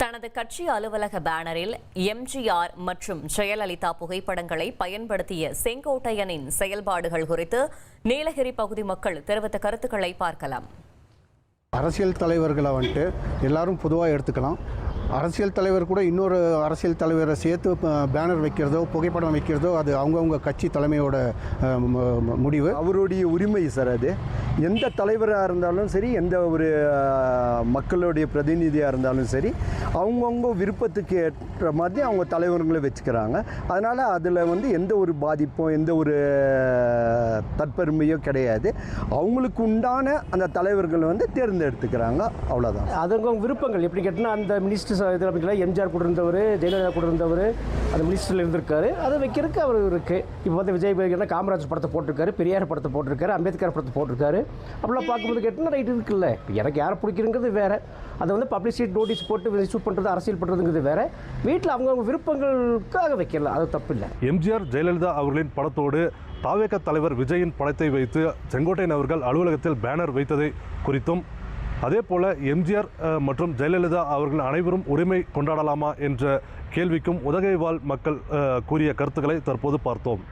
தனது கட்சி அலுவலக பேனரில் எம்ஜிஆர் மற்றும் ஜெயலலிதா புகைப்படங்களை பயன்படுத்திய செங்கோட்டையனின் செயல்பாடுகள் குறித்து நீலகிரி பகுதி மக்கள் தெரிவித்த கருத்துக்களை பார்க்கலாம். அரசியல் தலைவர்களை வந்துட்டு எல்லாரும் பொதுவாக எடுத்துக்கலாம். அரசியல் தலைவர் கூட இன்னொரு அரசியல் தலைவரை சேர்த்து பேனர் வைக்கிறதோ புகைப்படம் வைக்கிறதோ அது அவங்கவுங்க கட்சி தலைமையோட முடிவு, அவருடைய உரிமை சார். அது எந்த தலைவராக இருந்தாலும் சரி, எந்த ஒரு மக்களுடைய பிரதிநிதியாக இருந்தாலும் சரி, அவங்கவுங்க விருப்பத்துக்கு ஏற்ற மாதிரி அவங்க தலைவர்களை வச்சுக்கிறாங்க. அதனால் அதில் எந்த ஒரு பாதிப்போ எந்த ஒரு தற்பெருமையோ கிடையாது. அவங்களுக்கு உண்டான அந்த தலைவர்கள் தேர்ந்தெடுத்துக்கிறாங்க, அவ்வளோதான். அதுங்க விருப்பங்கள் எப்படி கேட்டால் அந்த மினிஸ்டர் இதில் அப்படின்னா எம்ஜிஆர் கூட இருந்தவர், ஜெயலலிதா கூட இருந்தவர், அந்த மினிஸ்டரில் இருந்திருக்காரு. அதை வைக்கிறதுக்கு அவர் இருக்குது. இப்போ விஜய் காமராஜர் படத்தை போட்டிருக்காரு, பெரியார் படத்தை போட்டிருக்காரு, அம்பேத்கர் படத்தை போட்டிருக்காரு. அப்படிலாம் பார்க்கும்போது கேட்டால் ரைட் இருக்குல்ல. இப்போ எனக்கு யாரை பிடிக்கிறங்கிறது வேறு, அதை பப்ளிசிட்டி நோட்டீஸ் போட்டு இஷ்யூ பண்ணுறது, அரசியல் பண்ணுறதுங்கிறது வேறு. வீட்டில் அவங்கவுங்க விருப்பங்களுக்காக வைக்கல, அது தப்பு இல்லை. எம்ஜிஆர் ஜெயலலிதா அவர்களின் படத்தோடு தாவேக தலைவர் விஜயின் படத்தை வைத்து செங்கோட்டையன் அவர்கள் அலுவலகத்தில் பேனர் வைத்ததை குறித்தும், அதே போல எம்ஜிஆர் மற்றும் ஜெயலலிதா அவர்கள் அனைவரும் உரிமை கொண்டாடலாமா என்ற கேள்விக்கும் உதகைவாழ் மக்கள் கூறிய கருத்துக்களை தற்போது பார்த்தோம்.